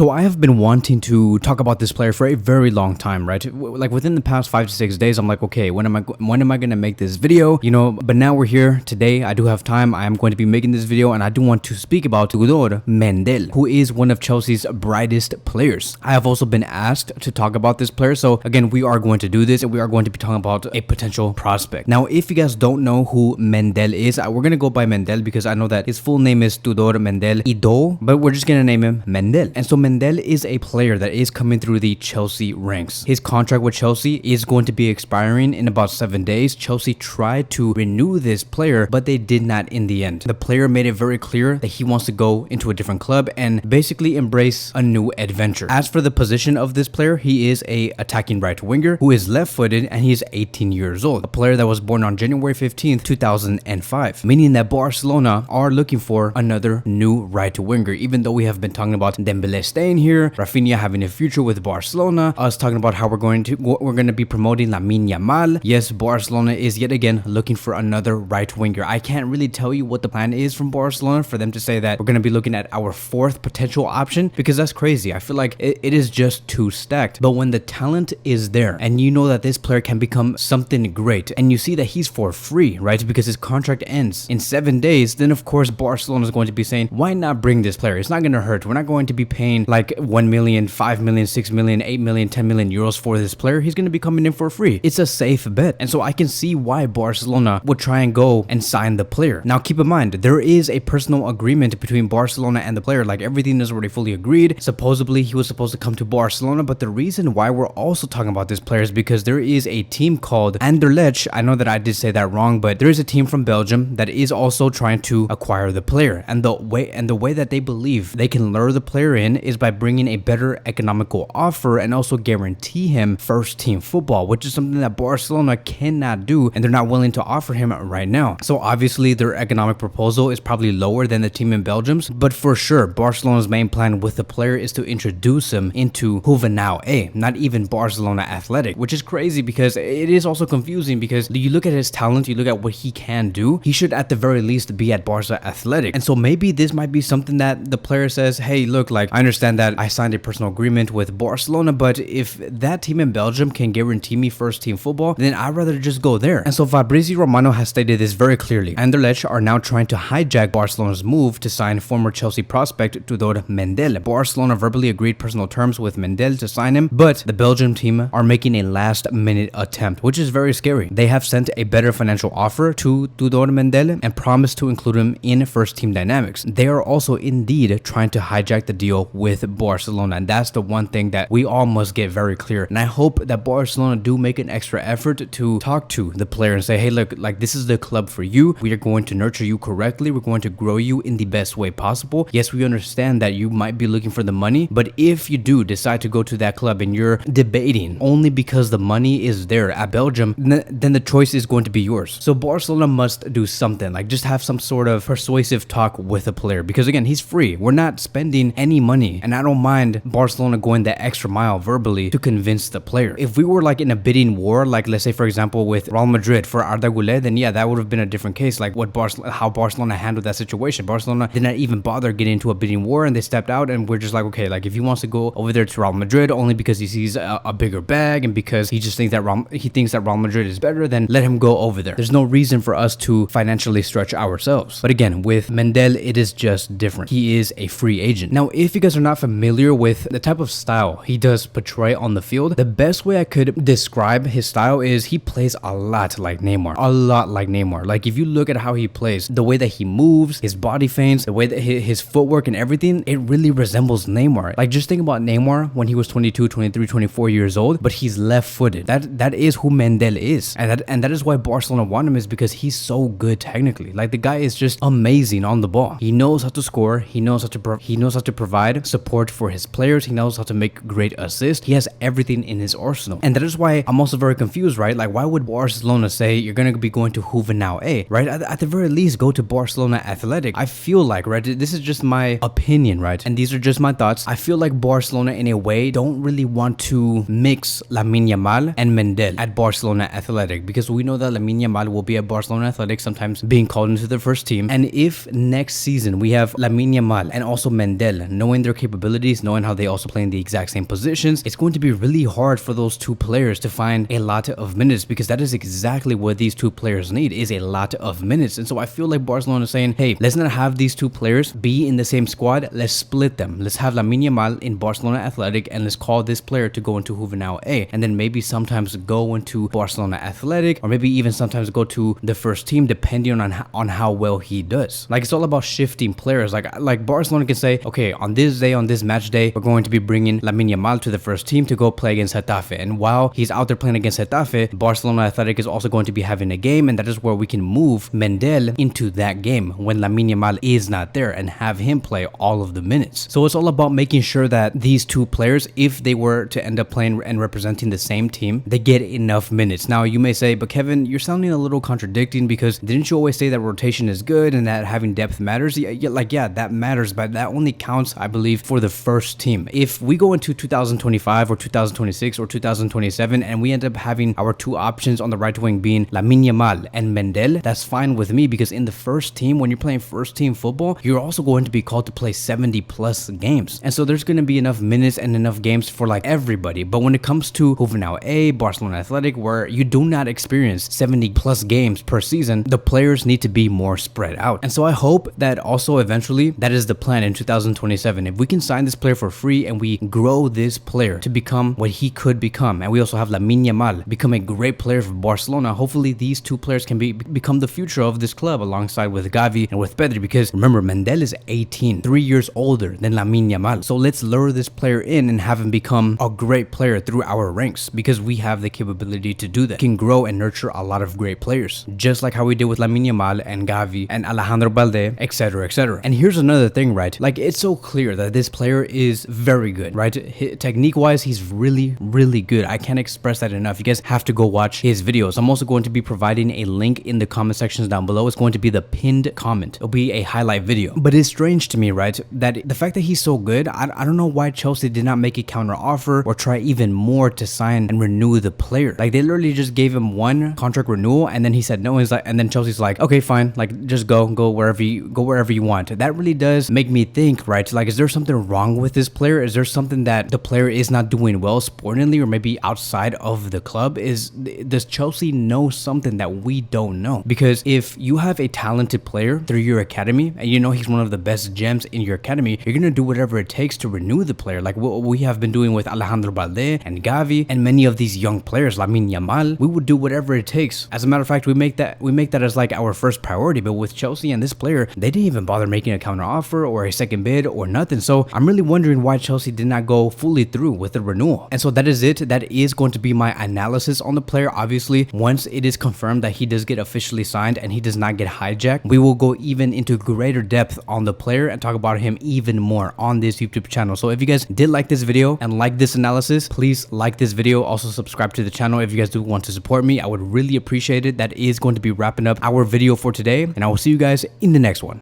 So I have been wanting to talk about this player for a very long time, right? Like within the past 5 to 6 days, I'm like, okay, when am I going to make this video? You know, but now we're here today. I do have time. I am going to be making this video, and I do want to speak about Tudor Mendel, who is one of Chelsea's brightest players. I have also been asked to talk about this player. So again, we are going to do this, and we are going to be talking about a potential prospect. Now, if you guys don't know who Mendel is, we're going to go by Mendel because I know that his full name is Tudor Mendel Idowu, but we're just going to name him Mendel. And so Mendel is a player that is coming through the Chelsea ranks. His contract with Chelsea is going to be expiring in about 7 days. Chelsea tried to renew this player, but they did not in the end. The player made it very clear that he wants to go into a different club and basically embrace a new adventure. As for the position of this player, he is a attacking right winger who is left-footed, and he is 18 years old. A player that was born on January 15th, 2005, meaning that Barcelona are looking for another new right winger, even though we have been talking about Dembele staying here, Rafinha having a future with Barcelona, us talking about how we're going to be promoting Lamine Yamal. Yes, Barcelona is yet again looking for another right winger. I can't really tell you what the plan is from Barcelona for them to say that we're going to be looking at our fourth potential option, because that's crazy. I feel like it is just too stacked. But when the talent is there and you know that this player can become something great, and you see that he's for free, right, because his contract ends in 7 days, then of course Barcelona is going to be saying, why not bring this player? It's not going to hurt. We're not going to be paying like 1 million, 5 million, 6 million, 8 million, 10 million euros for this player. He's going to be coming in for free. It's a safe bet. And so I can see why Barcelona would try and go and sign the player. Now keep in mind, there is a personal agreement between Barcelona and the player. Like everything is already fully agreed. Supposedly he was supposed to come to Barcelona, but the reason why we're also talking about this player is because there is a team called Anderlecht. I know that I did say that wrong, but there is a team from Belgium that is also trying to acquire the player. And the way that they believe they can lure the player in is by bringing a better economical offer and also guarantee him first team football, which is something that Barcelona cannot do, and they're not willing to offer him right now. So obviously their economic proposal is probably lower than the team in Belgium's, but for sure Barcelona's main plan with the player is to introduce him into Juvenal A, not even Barcelona Athletic, which is crazy because it is also confusing because you look at his talent, you look at what he can do, he should at the very least be at Barca Athletic. And so maybe this might be something that the player says, hey, look, like I understand that I signed a personal agreement with Barcelona, but if that team in Belgium can guarantee me first team football, then I'd rather just go there. And so Fabrizio Romano has stated this very clearly. Anderlecht are now trying to hijack Barcelona's move to sign former Chelsea prospect Tudor Mendel. Barcelona verbally agreed personal terms with Mendel to sign him, but the Belgium team are making a last-minute attempt, which is very scary. They have sent a better financial offer to Tudor Mendel and promised to include him in first-team dynamics. They are also indeed trying to hijack the deal with Barcelona, and that's the one thing that we all must get very clear. And I hope that Barcelona do make an extra effort to talk to the player and say, hey, look, like this is the club for you. We are going to nurture you correctly. We're going to grow you in the best way possible. Yes, we understand that you might be looking for the money, but if you do decide to go to that club and you're debating only because the money is there at Belgium, then the choice is going to be yours. So Barcelona must do something, like just have some sort of persuasive talk with a player, because again, he's free. We're not spending any money, and I don't mind Barcelona going that extra mile verbally to convince the player. If we were like in a bidding war, like let's say for example with Real Madrid for Arda Güler, then yeah, that would have been a different case, like how Barcelona handled that situation. Barcelona did not even bother getting into a bidding war, and they stepped out, and we're just like, okay, like if he wants to go over there to Real Madrid only because he sees a bigger bag and because he just thinks that Real Madrid is better, then let him go over there. There's no reason for us to financially stretch ourselves. But again, with Mendel, it is just different. He is a free agent. Now, if you guys are not familiar with the type of style he does portray on the field, the best way I could describe his style is he plays a lot like Neymar. A lot like Neymar. Like if you look at how he plays, the way that he moves, his body feints, the way that his footwork and everything, it really resembles Neymar. Like just think about Neymar when he was 22, 23, 24 years old, but he's left-footed. That is who Mendel is. And that is why Barcelona want him, is because he's so good technically. Like the guy is just amazing on the ball. He knows how to score. He knows how to provide support for his players. He knows how to make great assists. He has everything in his arsenal. And that is why I'm also very confused, right? Like why would Barcelona say you're going to be going to Juvenal A, right? At the very least, go to Barcelona Athletic. I feel like, right, this is just my opinion, right? And these are just my thoughts. I feel like Barcelona in a way don't really want to mix Lamine Yamal and Mendel at Barcelona Athletic, because we know that Lamine Yamal will be at Barcelona Athletic, sometimes being called into the first team. And if next season we have Lamine Yamal and also Mendel, knowing their capabilities capabilities, knowing how they also play in the exact same positions, it's going to be really hard for those two players to find a lot of minutes, because that is exactly what these two players need, is a lot of minutes. And so I feel like Barcelona is saying, hey, let's not have these two players be in the same squad, let's split them. Let's have Lamine Yamal in Barcelona Athletic, and let's call this player to go into Juvenal A, and then maybe sometimes go into Barcelona Athletic, or maybe even sometimes go to the first team, depending on how well he does. Like, it's all about shifting players. Like Barcelona can say, okay, on this day, on this match day, we're going to be bringing Lamine Yamal to the first team to go play against Getafe, and while he's out there playing against Getafe, Barcelona Athletic is also going to be having a game, and that is where we can move Mendel into that game when Lamine Yamal is not there and have him play all of the minutes. So it's all about making sure that these two players, if they were to end up playing and representing the same team, they get enough minutes. Now you may say, but Kevin, you're sounding a little contradicting, because didn't you always say that rotation is good and that having depth matters? Yeah, that matters, but that only counts, I believe, for the first team. If we go into 2025 or 2026 or 2027 and we end up having our two options on the right wing being Lamine Yamal and Mendel, that's fine with me, because in the first team, when you're playing first team football, you're also going to be called to play 70 plus games, and so there's going to be enough minutes and enough games for like everybody. But when it comes to Juvenal A, Barcelona Athletic, where you do not experience 70 plus games per season, the players need to be more spread out. And so I hope that also eventually that is the plan in 2027. If we can sign this player for free and we grow this player to become what he could become, and we also have Lamine Yamal become a great player for Barcelona, hopefully these two players can become the future of this club alongside with Gavi and with Pedri, because remember, Mendel is 18, 3 years older than Lamine Yamal. So let's lure this player in and have him become a great player through our ranks, because we have the capability to do that. We can grow and nurture a lot of great players, just like how we did with Lamine Yamal and Gavi and Alejandro Balde, etc, etc. And here's another thing, right? Like, it's so clear that this player is very good, right? Technique wise, he's really, really good. I can't express that enough. You guys have to go watch his videos. I'm also going to be providing a link in the comment sections down below. It's going to be the pinned comment. It'll be a highlight video. But it's strange to me, right, that the fact that he's so good, I don't know why Chelsea did not make a counter offer or try even more to sign and renew the player. Like, they literally just gave him one contract renewal, and then he said no. He's like, and then Chelsea's like, okay, fine, like, just go wherever you want. That really does make me think, right? Like, is there something wrong with this player? Is there something that the player is not doing well sportingly, or maybe outside of the club? Does Chelsea know something that we don't know? Because if you have a talented player through your academy, and you know he's one of the best gems in your academy, you're gonna do whatever it takes to renew the player, like what we have been doing with Alejandro Balde and Gavi and many of these young players, Lamine Yamal. We would do whatever it takes. As a matter of fact, we make that as like our first priority. But with Chelsea and this player, they didn't even bother making a counter offer or a second bid or nothing. So I'm really wondering why Chelsea did not go fully through with the renewal. And so that is it. That is going to be my analysis on the player. Obviously, once it is confirmed that he does get officially signed and he does not get hijacked, we will go even into greater depth on the player and talk about him even more on this YouTube channel. So if you guys did like this video and like this analysis, please like this video. Also subscribe to the channel if you guys do want to support me. I would really appreciate it. That is going to be wrapping up our video for today, and I will see you guys in the next one.